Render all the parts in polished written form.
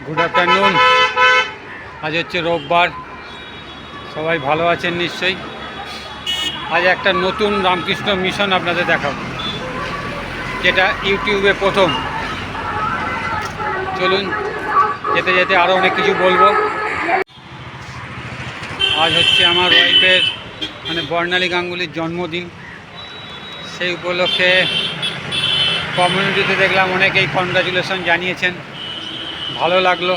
Good afternoon. আজ হচ্ছে রোববার, সবাই ভালো আছেন নিশ্চয়ই। আজ একটা নতুন রামকৃষ্ণ মিশন আপনাদের দেখাবো, যেটা ইউটিউবে প্রথম। চলুন যেতে যেতে আরও অনেক কিছু বলবো। আজ হচ্ছে আমার ওয়াইফের মানে বর্ণালী গাঙ্গুলির জন্মদিন। সেই উপলক্ষে কমিউনিটিতে দেখলাম অনেকেই কনগ্রাচুলেশন জানিয়েছেন, ভালো লাগলো।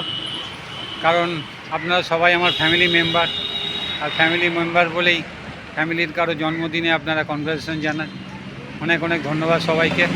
কারণ আপনারা সবাই আমার ফ্যামিলি মেম্বার, আর ফ্যামিলি মেম্বার বলেই ফ্যামিলির কারো জন্মদিনে আপনারা কনগ্রাচুলেশন জানান। অনেক অনেক ধন্যবাদ সবাইকে।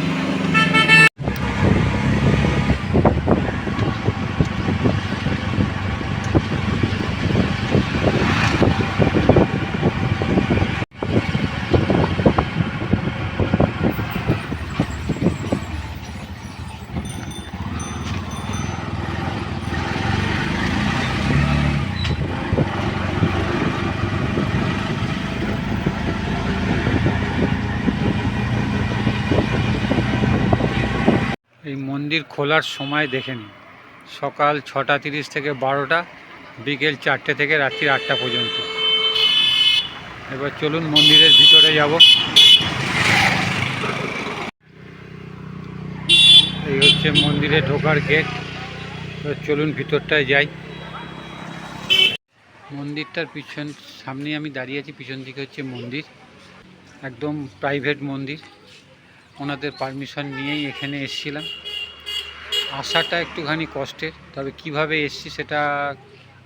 এই মন্দির খোলার সময় দেখে নিন, সকাল 6:30 থেকে 12টা, বিকেল 4টে থেকে রাত্রি 8টা পর্যন্ত। এবার চলুন মন্দিরের ভিতরে যাব। এই হচ্ছে মন্দিরে ঢোকার গেট। এবার চলুন ভিতরটায় যাই। মন্দিরটার পিছন সামনেই আমি দাঁড়িয়ে আছি, পিছন দিকে হচ্ছে মন্দির, একদম প্রাইভেট মন্দির। ওনাদের পারমিশন নিয়েই এখানে এসেছিলাম। আসাটা একটুখানি কষ্টের, তবে কিভাবে এসছি সেটা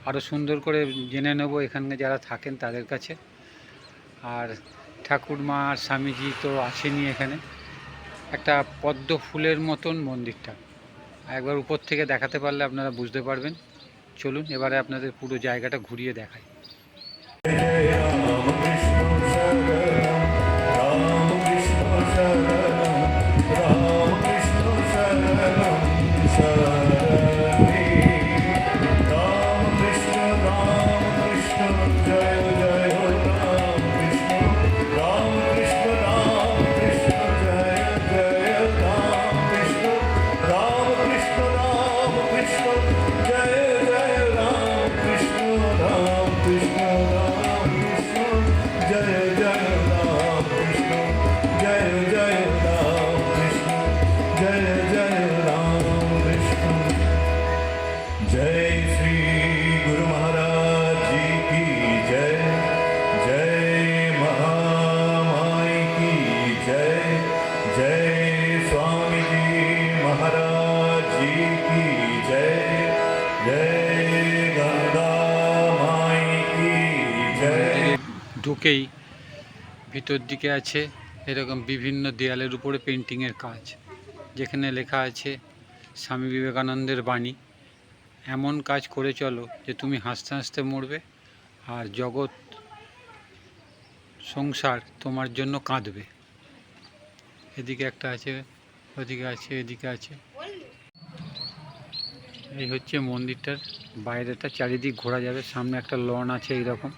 আরও সুন্দর করে জেনে নেব এখানে যারা থাকেন তাদের কাছে। আর ঠাকুরমা আর স্বামীজি তো আছেনই এখানে। একটা পদ্ম ফুলের মতন মন্দিরটা, একবার উপর থেকে দেখাতে পারলে আপনারা বুঝতে পারবেন। চলুন এবারে আপনাদের পুরো জায়গাটা ঘুরিয়ে দেখাই। ঢুকেই ভিতর দিকে আছে এরকম বিভিন্ন দেয়ালের উপরে পেন্টিংয়ের কাজ, যেখানে লেখা আছে স্বামী বিবেকানন্দের বাণী। এমন কাজ করে চলো যে তুমি হাসতে হাসতে মরবে, আর জগৎ সংসার তোমার জন্য কাঁদবে। এদিকে একটা আছে, ওদিকে আছে, এদিকে আছে। এই হচ্ছে মন্দিরটার বাইরেটা, চারিদিক ঘোরা যাবে। সামনে একটা লন আছে এইরকম।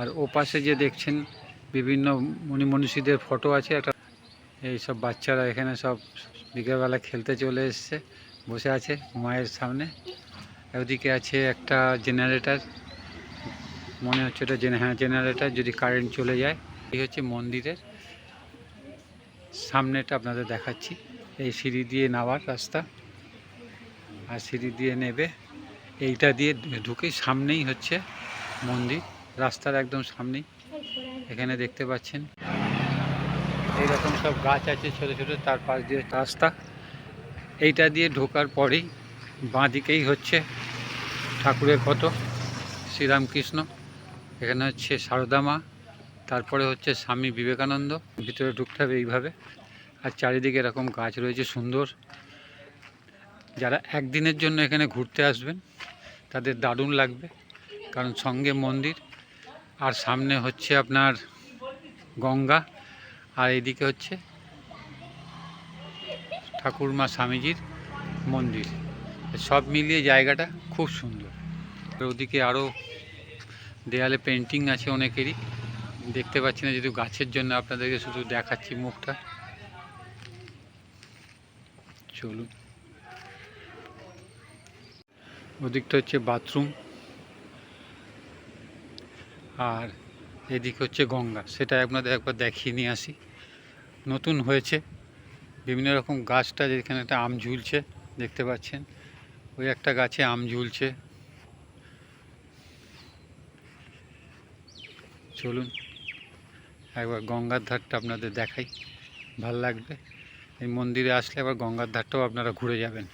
আর ওপাশে যে দেখছেন বিভিন্ন মুনি মনীষীদের ফটো আছে। একটা এই সব বাচ্চারা এখানে সব বিকেলবেলা খেলতে চলে এসছে, বসে আছে মায়ের সামনে। ওদিকে আছে একটা জেনারেটর, মনে হচ্ছে এটা জেনারেটর, যদি কারেন্ট চলে যায়। এই হচ্ছে মন্দিরের সামনেটা আপনাদের দেখাচ্ছি। এই সিঁড়ি দিয়ে নামার রাস্তা, আর সিঁড়ি দিয়ে নেবে এইটা দিয়ে ঢুকে সামনেই হচ্ছে মন্দির, রাস্তার একদম সামনেই। এখানে দেখতে পাচ্ছেন এইরকম সব গাছ আছে ছোটো ছোটো, তার পাশ দিয়ে রাস্তা। এইটা দিয়ে ঢোকার পরেই বাঁ দিকেই হচ্ছে ঠাকুরের ফটো, শ্রীরামকৃষ্ণ। এখানে হচ্ছে সারদা মা, তারপরে হচ্ছে স্বামী বিবেকানন্দ। ভিতরে ঢুকতে হবে এইভাবে। আর চারিদিকে এরকম গাছ রয়েছে সুন্দর। যারা একদিনের জন্য এখানে ঘুরতে আসবেন তাদের দারুণ লাগবে, কারণ সঙ্গে মন্দির, আর সামনে হচ্ছে আপনার গঙ্গা, আর এইদিকে হচ্ছে ঠাকুরমা স্বামীজির মন্দির। সব মিলিয়ে জায়গাটা খুব সুন্দর। ওদিকে আরও দেয়ালে পেন্টিং আছে অনেকেরই, দেখতে পাচ্ছি না যেহেতু গাছের জন্য, আপনাদেরকে শুধু দেখাচ্ছি মুখটা। চলুন, ওদিকটা হচ্ছে বাথরুম, আর এদিকে হচ্ছে গঙ্গা, সেটা আপনাদের একবার দেখিয়ে নিয়ে আসি। নতুন হয়েছে বিভিন্ন রকম গাছটা, যেখানে একটা আম ঝুলছে দেখতে পাচ্ছেন, ওই একটা গাছে আম ঝুলছে। চলুন একবার গঙ্গার ধারটা আপনাদের দেখাই, ভাল লাগবে। এই মন্দিরে আসলে আবার গঙ্গার ধারটাও আপনারা ঘুরে যাবেন।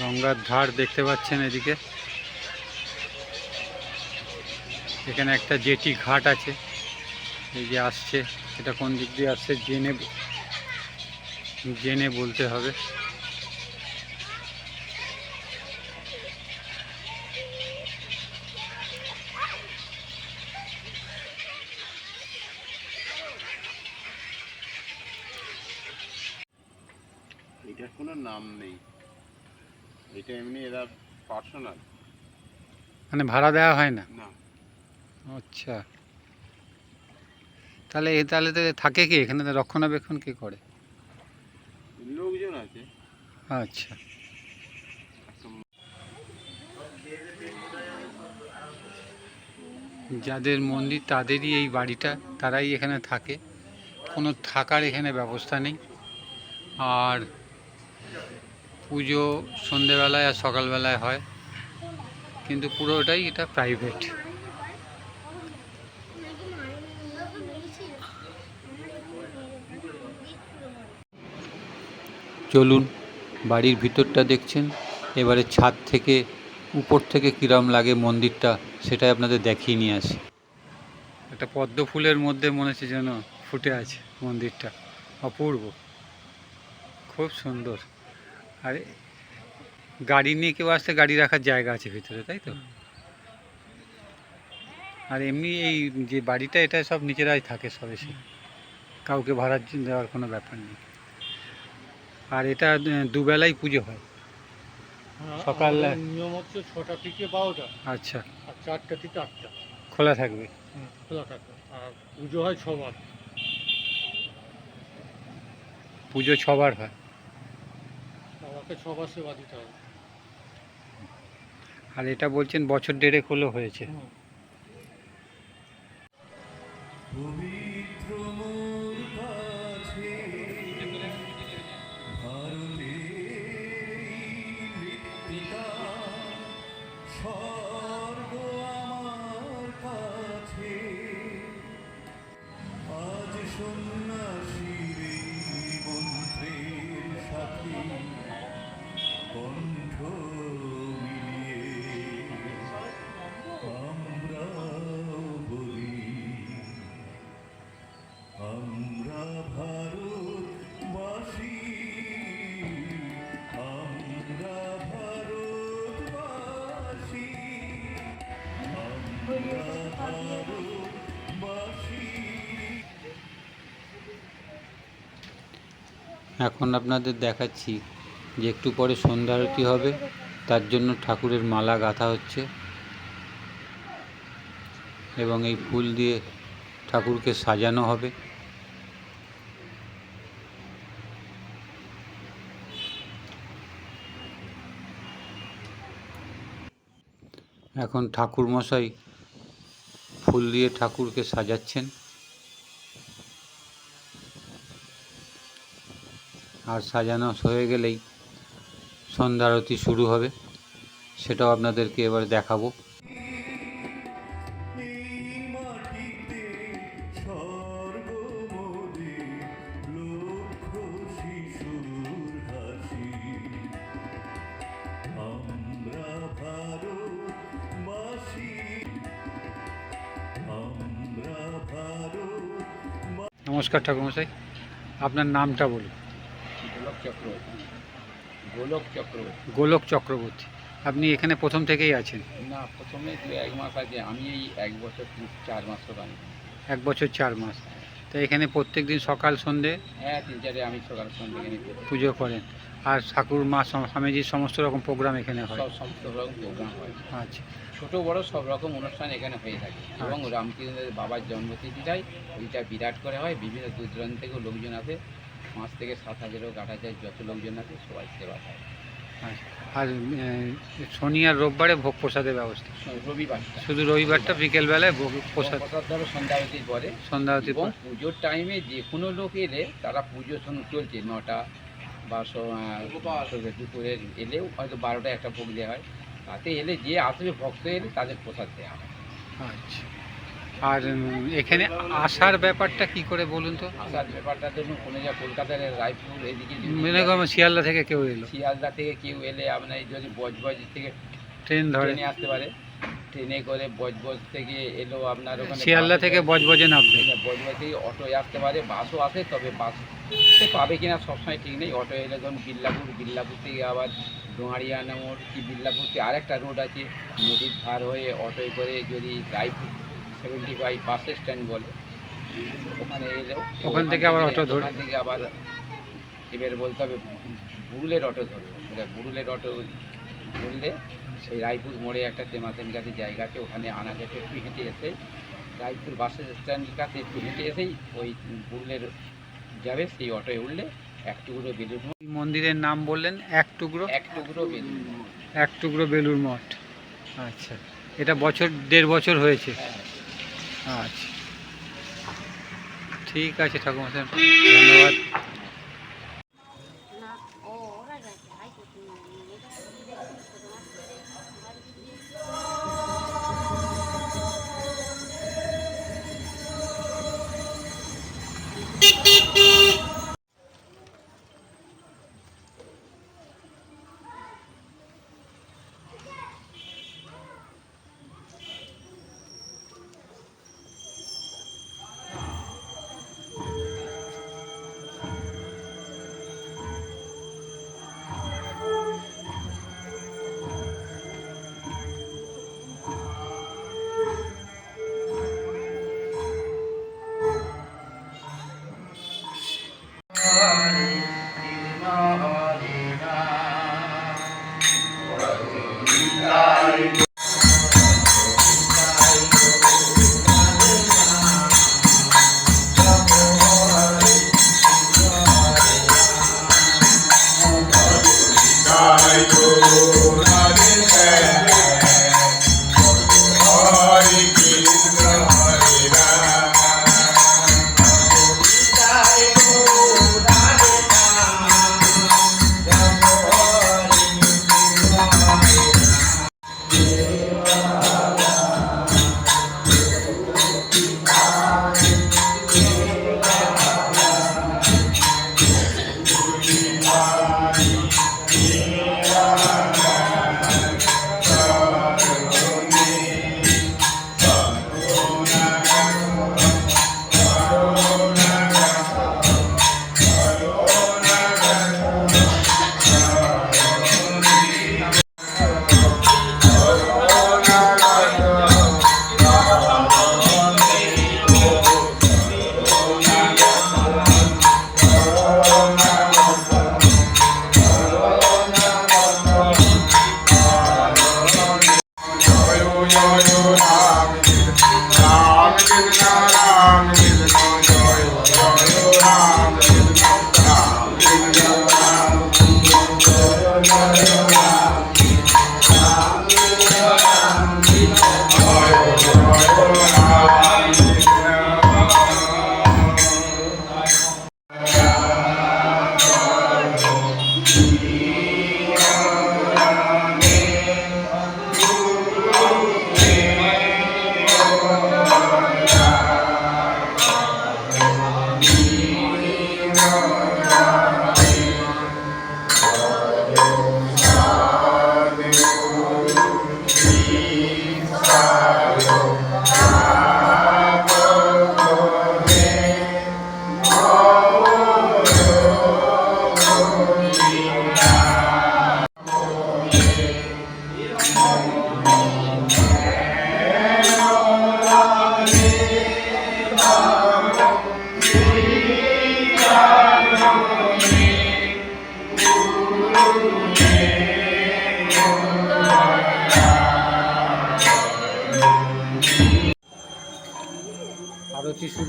গঙ্গার ধার দেখতে পাচ্ছেন এদিকে, এখানে একটা জেটি ঘাট আছে, এই যে আসছে, এটা কোন দিক দিয়ে আসছে জেনে বলতে হবে। এটার কোনো নাম নেই, এটা এমনি এরা পার্সোনাল, মানে ভাড়া দেওয়া হয় না? না। আচ্ছা, তাহলে তো থাকে কি এখানে, তো রক্ষণাবেক্ষণ কে করে? লোকজন আছে। আচ্ছা, যাদের মন্দির তাদেরই এই বাড়িটা, তারাই এখানে থাকে, কোনো থাকার এখানে ব্যবস্থা নেই। আর পুজো সন্ধেবেলায় আর সকালবেলায় হয়, কিন্তু পুরোটাই এটা প্রাইভেট। চলুন, বাড়ির ভিতরটা দেখছেন, এবারে ছাদ থেকে উপর থেকে কীরম লাগে মন্দিরটা সেটাই আপনাদের দেখিয়ে নিয়ে আসি। একটা পদ্ম ফুলের মধ্যে মনে হচ্ছে যেন ফুটে আছে মন্দিরটা, অপূর্ব, খুব সুন্দর। আর গাড়ি নিয়ে কেউ আসতে গাড়ি রাখার জায়গা আছে ভিতরে, তাই তো? আর এমনি এই যে বাড়িটা, এটা সব নিজেরাই থাকে সব এসে, কাউকে ভাড়ার দেওয়ার কোনো ব্যাপার নেই। আর এটা দুবেলাই পুজো হয়, সকাল নিয়ম হচ্ছে 6টা থেকে 12টা, আচ্ছা, আর 4টা থেকে 8টা খোলা থাকবে। খোলা থাকে। আর পুজো হয় 6বার, পুজো 6বার হয়। আমাকে 6বার সেবা দিতে হবে। আর এটা বলছেন বছর দেড়েক হলো হয়েছে। স্বর্গ আমার কাছে আজ সন্ন্যাসীর এই মন্ত্রের সাথে কণ্ঠ মিলিয়ে আমরাও বলি, আমরা ভারতবাসী, আমরা ভারতবাসী, আমরা ভারতবাসী। এখন আপনাদের দেখাচ্ছি যে একটু পরে সন্ধ্যা আরতি হবে, তার জন্য ঠাকুরের মালা গাঁথা হচ্ছে এবং এই ফুল দিয়ে ঠাকুরকে সাজানো হবে। এখন ঠাকুর মশাই ফুল দিয়ে ঠাকুরকে সাজাচ্ছেন, আর সাজানো হয়ে গেলেই সন্ধ্যা আরতি শুরু হবে, সেটাও আপনাদেরকে এবার দেখাবো। এই মাটিতে স্বর্গ মোদের, লক্ষ শিশুর হাসি, আমরা ভারতবাসী, আমরা ভারত। নমস্কার ঠাকুরমশাই, আপনার নামটা বলুন। গোলক চক্রবর্তী। গোলক চক্রবর্তী। গোলক চক্রবর্তী। আপনি এখানে প্রথম থেকেই আছেন? না, প্রথমে 2-1 মাস আগে, আমি এই 1 বছর 4 মাস তো বানি। 1 বছর 4 মাস। তো এখানে প্রত্যেক দিন সকাল সন্ধে হ্যাঁ, 3-4 আমি সকাল সন্ধ্যে এখানে করি। পুজো করেন। আর ঠাকুর মা স্বামীজির সমস্ত রকম প্রোগ্রাম এখানে হয়। সব সমস্ত রকম প্রোগ্রাম হয়, আচ্ছা ছোট বড় সব রকম অনুষ্ঠান এখানে হয়ে থাকে। এবং আচ্ছা। রামকৃষ্ণের বাবার জন্মতিথিটাই ওইটা বিরাট করে হয়, বিভিন্ন দূর দূরান্ত থেকেও লোকজন আসে, 5 থেকে 7,000 হোক 8,000 যত লোকজন আছে সবাই সেবা পায়। আচ্ছা। আর শনি আর রোববারে ভোগ প্রসাদের ব্যবস্থা, রবিবারটা শুধু রবিবারটা বিকেলবেলায় ভোগ প্রসাদ প্রসাদ ধরো সন্ধ্যাবতীর পরে। সন্ধ্যাবতীর এবং পর। পুজোর টাইমে যে কোনো লোক এলে তারা পুজো চলছে 9টা বা দুপুরের এলেও হয়তো 12টা একটা ভোগ দেওয়া হয়, তাতে এলে যে আসবে ভক্ত এলে তাদের প্রসাদ দেওয়া হয়। আচ্ছা। আর এখানে আসার ব্যাপারটা কি করে বলুন তো? আসার ব্যাপারটা ধরুন কোনো যা কলকাতার রায়পুর এদিকে যদি মনে করুন শিয়ালদা থেকে কেউ এলো, শিয়ালদা থেকে কেউ এলে আপনার যদি বজবজ থেকে ট্রেন ধরে ট্রেনে আসতে পারে, ট্রেনে করে বজবজ থেকে এলো আপনার ওখানে শিয়ালদা থেকে বজবজে নামবে। বজবজ থেকে অটোয় আসতে পারে, বাসও আসে, তবে বাস পাবে কিনা সবসময় ঠিক নেই। অটো এলে ধরুন বিল্লাপুর থেকে আবার ডোঁয়ারিয়ানা মোড় কি বিল্লাপুর থেকে আরেকটা রোড আছে, নদীর ধার হয়ে অটোয় করে যদি রায়পুর 75 বাস স্ট্যান্ড বলে ওখানে এলেও ওখান থেকে আবার অটো ধরে ওখান থেকে আবার এবার বলতে হবে বুড়ুলের অটো ধরবে। বুড়ুলের অটো ধরলে সেই রায়পুর মোড়ে একটা তেমাতেন গাছের জায়গা আছে, ওখানে আনা গেছে একটু হেঁটে এসে রায়পুর বাস স্ট্যান্ডের কাছে একটু হেঁটে এসেই ওই বুড়ুলের যাবে, সেই অটোয় উঠলে এক টুকরো বেলুর মঠ। মন্দিরের নাম বললেন এক টুকরো বেলুর মঠ। এক টুকরো বেলুর মঠ। আচ্ছা, এটা বছর 1.5 বছর হয়েছে। আচ্ছা, ঠিক আছে ঠাকুরমশাই, ধন্যবাদ।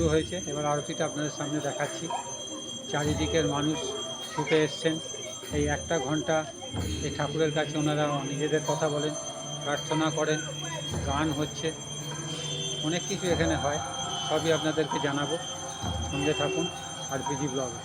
শুরু হয়েছে। এবার আরতিটা আপনাদের সামনে দেখাচ্ছি। চারিদিকের মানুষ ছুটে এসছেন। এই 1টা ঘন্টা এই ঠাকুরের কাছে ওনারা নিজেদের কথা বলেন, প্রার্থনা করেন, গান হচ্ছে, অনেক কিছু এখানে হয়। সবই আপনাদেরকে জানাবো, সঙ্গে থাকুন আরপিজি ব্লগে।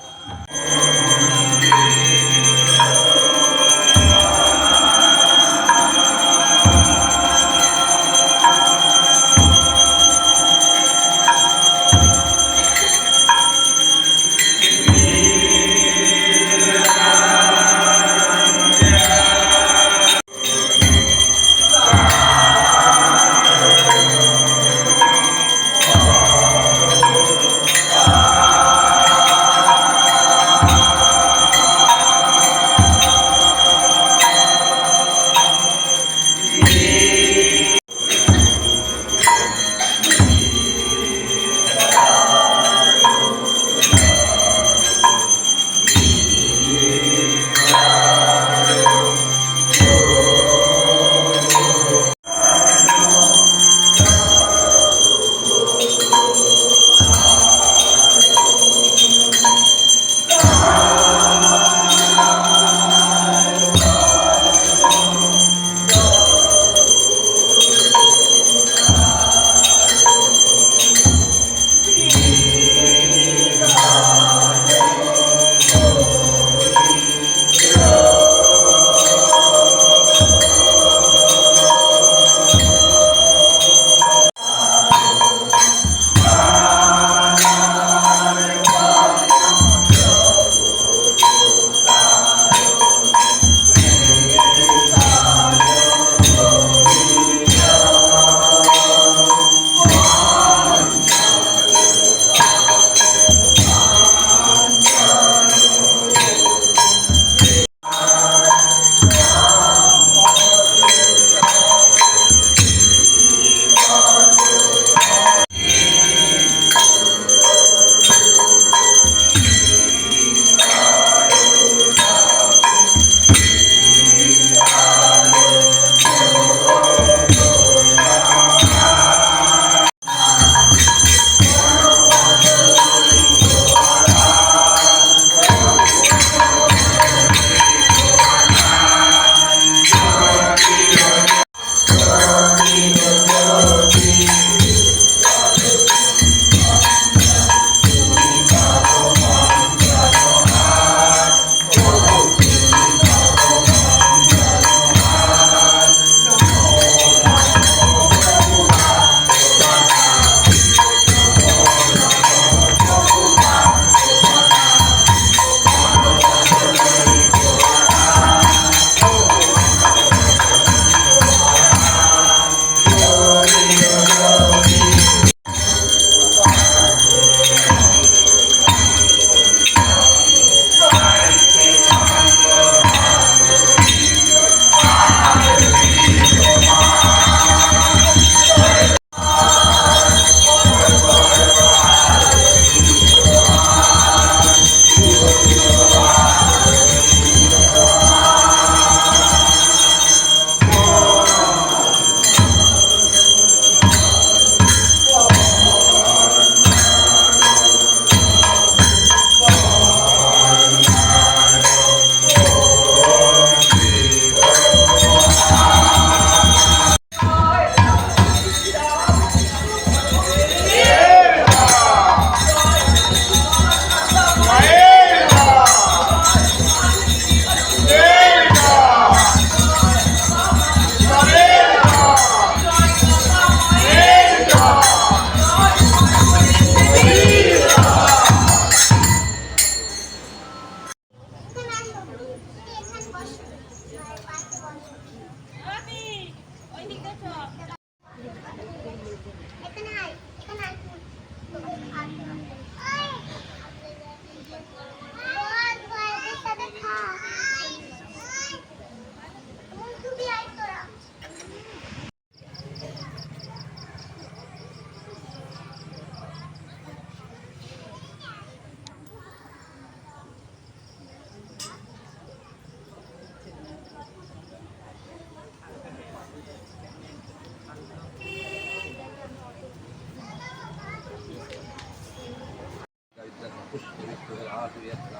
সাধু यत्र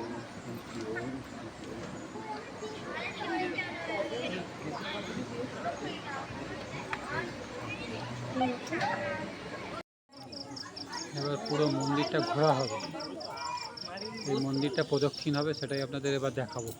ओम शांति ओम এবার পুরো মন্দিরটা ঘোরা হবে, এই মন্দিরটা প্রদক্ষিণ হবে, সেটাই আপনাদের এবার দেখাবো।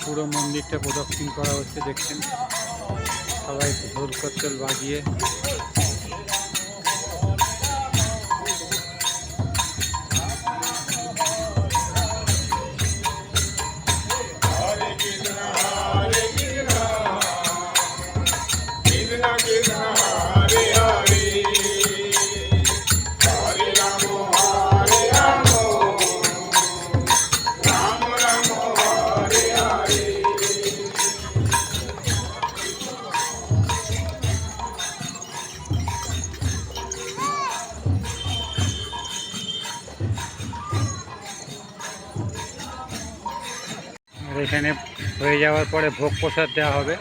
পুরো মন্দিরটা প্রদক্ষিণ করা হচ্ছে, দেখছেন সবাই ঢোল করতাল বাজিয়ে। আর এখানে হয়ে যাওয়ার পরে ভোগ প্রসাদ দেওয়া হবে,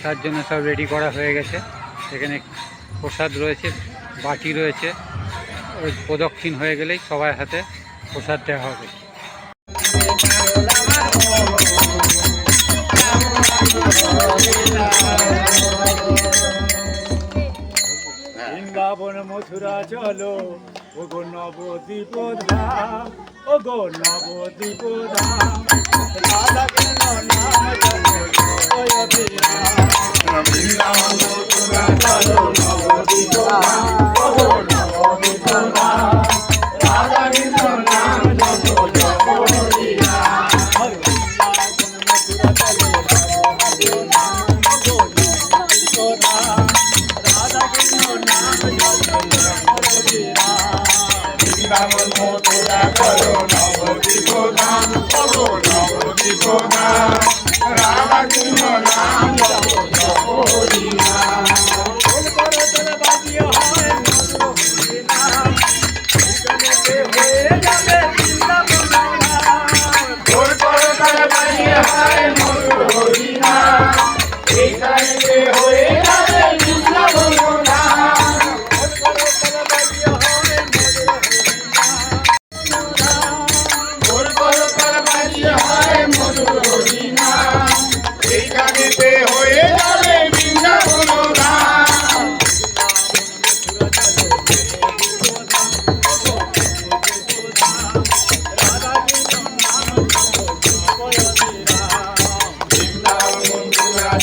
তার জন্য সব রেডি করা হয়ে গেছে। এখানে প্রসাদ রয়েছে, বাটি রয়েছে, ওই প্রদক্ষিণ হয়ে গেলেই সবার হাতে প্রসাদ দেওয়া হবে। বৃন্দাবন মথুরা চলো, ও গো নবদ্বীপ ধাম, ও গো নবদ্বীপ ধাম, রাধা কৃষ্ণ নাম চলো জয় বিরাম। বৃন্দাবন মথুরা চলো, নবদ্বীপ ধাম, ও গো নবদ্বীপ ধাম, রাধা কৃষ্ণ নাম চলো জয় বিরাম। বৃন্দাবন মথুরা চলো, নবদ্বীপ ধাম, ও গো নবদ্বীপ ধাম, রাধা কৃষ্ণ নাম চলো জয় বিরাম। বৃন্দাবন মথুরা চলো, নবদ্বীপ ধাম, ও গো নবদ্বীপ ধাম, রাধা কৃষ্ণ নাম চলো জয় বিরাম। ঢোল করতাল বাজিয়ে হয় মধুর হরি নাম, এখানেতে হয়ে যাবে বৃন্দাবন ধাম। ঢোল করতাল বাজিয়ে হয় মধুর হরি নাম, এখানেতে হয়ে যাবে বৃন্দাবন ধাম। ঢোল করতাল বাজিয়ে হয় মধুর হরি নাম, ঢোল করতাল বাজিয়ে হয় মধুর হরি নাম, এখানেতে হয়ে যাবে বৃন্দাবন ধাম।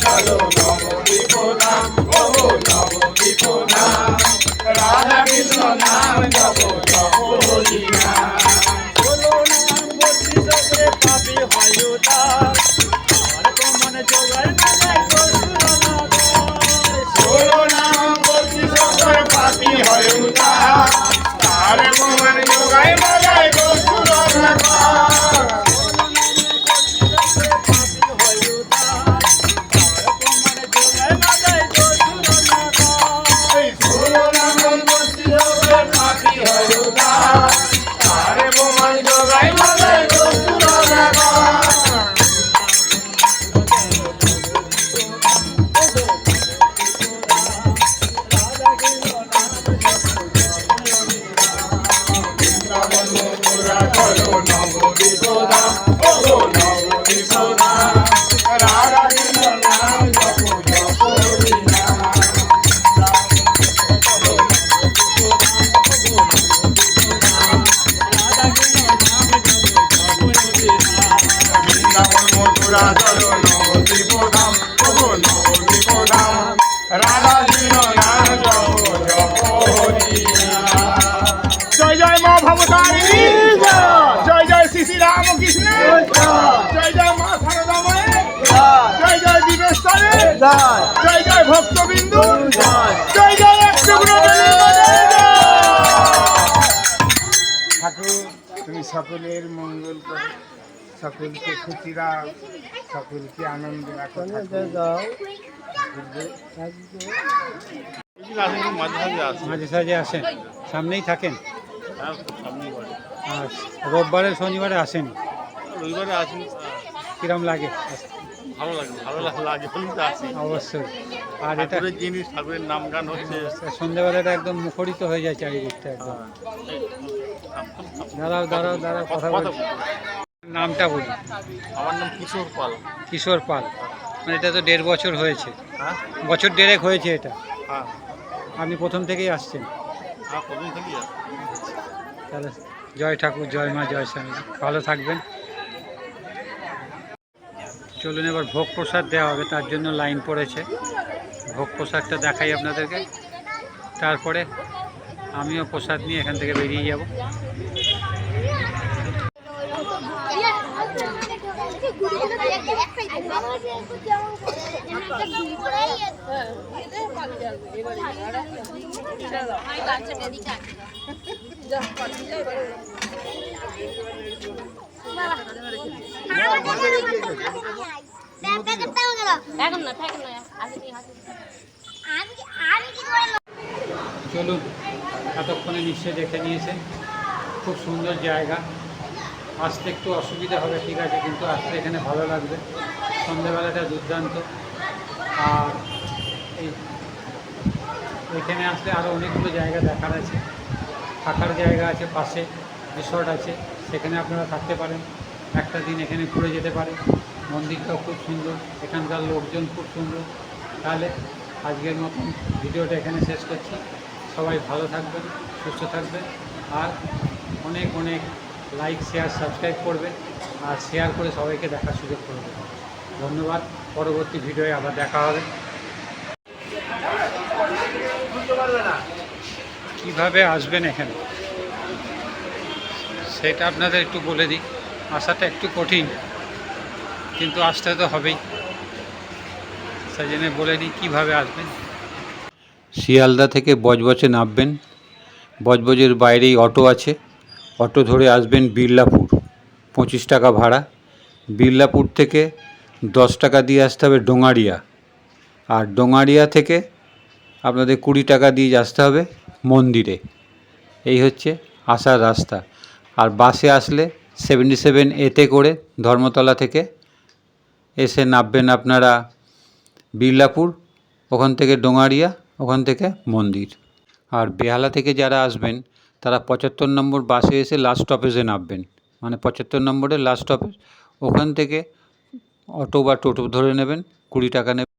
চলো নবদ্বীপ ধাম, ও গো নবদ্বীপ ধাম, রাধা কৃষ্ণ নাম জপো জপরি নাম। ষোলো নাম বত্রিশ করে পাপী হয় উদ্ধার, আর তো মনে জোগায় মানায় গোসুর নগর। ষোলো নাম বত্রিশ করে পাপী হয় উদ্ধার, আর তো মনে জোগায় মানায় গোসুর নগর। রাধা কৃষ্ণের জয় জয় মা সারদা মায়ের জয় জয় বিবেশ্বরের জয় জয় ভক্তবিন্দু জয় জয় এক টুকরো বেলের মাঝে ঠাকুর তুমি সকলের মঙ্গল করো, সকলকে খুশি রাখ, সকলকে আনন্দ রাখো। মাঝে সাঝে আসেন, সামনেই থাকেন। আর রোববারে শনিবারে আসেন, রবিবারে আসুন, কিরম লাগে? ভালো লাগে বলেই তো আসি। অবশ্যই। আর এটা ঠাকুরের জিনিস, ঠাকুরের নাম গান হচ্ছে। সন্ধ্যেবেলাটা একদম মুখরিত হয়ে যায় চারিদিকটা একদম। দাঁড়াও কথা বলি। নামটা বলি। আমার নাম কিশোর পাল। কিশোর পাল, মানে এটা তো 1.5 বছর হয়েছে, হ্যাঁ বছর 1.5 হয়েছে এটা। হ্যাঁ আপনি প্রথম থেকেই আসছেন? হ্যাঁ, প্রথম থেকেই আসি। তাহলে জয় ঠাকুর, জয় মা, জয় স্বামী, ভালো থাকবেন। চলুন এবার ভোগ প্রসাদ দেওয়া হবে, তার জন্য লাইন পড়েছে। ভোগ প্রসাদটা দেখাই আপনাদেরকে, তারপরে আমিও প্রসাদ নিয়ে এখান থেকে বেরিয়ে যাব। চলুন, এতক্ষণে নিশ্চয়ই দেখে নিয়েছেন, খুব সুন্দর জায়গা। আসতে একটু অসুবিধা হবে, ঠিক আছে, কিন্তু আসতে এখানে ভালো লাগবে। সন্ধ্যেবেলাটা দুর্দান্ত। আর এখানে আসলে আরও অনেকগুলো জায়গা দেখার আছে, থাকার জায়গা আছে, পাশে রিসর্ট আছে, সেখানে আপনারা থাকতে পারেন, একটা দিন এখানে ঘুরে যেতে পারেন। মন্দিরটাও খুব সুন্দর, এখানকার লোকজন খুব সুন্দর। তাহলে আজকের মতন ভিডিওটা এখানে শেষ করছি। সবাই ভালো থাকবেন, সুস্থ থাকবেন, আর অনেক অনেক লাইক, শেয়ার, সাবস্ক্রাইব করবেন, আর শেয়ার করে সবাইকে দেখার সুযোগ করবেন। ধন্যবাদ। পরবর্তী ভিডিওয়ে আবার দেখা হবে। কিভাবে আসবেন এখানে সেটা আপনাদের একটু বলে দিই। আসাটা একটু কঠিন, কিন্তু আসতে তো হবেই, সেই জন্য বলে দিই কীভাবে আসবেন। শিয়ালদা থেকে বজবজে নামবেন, বজবজের বাইরেই অটো আছে, অটো ধরে আসবেন বিড়লাপুর, 25 টাকা ভাড়া। বিড়লাপুর থেকে 10 টাকা দিয়ে আসতে হবে ডোঙারিয়া, আর ডোঙারিয়া থেকে আপনাদের 20 টাকা দিয়ে আসতে হবে মন্দিরে। এই হচ্ছে আসার রাস্তা। আর বাসে আসলে 77A করে ধর্মতলা থেকে এসে নামবেন আপনারা বিড়লাপুর, ওখান থেকে ডোঙারিয়া, ওখান থেকে মন্দির। আর বেহালা থেকে যারা আসবেন তারা 75 নম্বর বাসে এসে লাস্ট স্টপেজে নামবেন, মানে 75 নম্বরের লাস্ট স্টপেজ। ওখান থেকে অটো বা টোটো ধরে নেবেন, 20 টাকা নেবেন।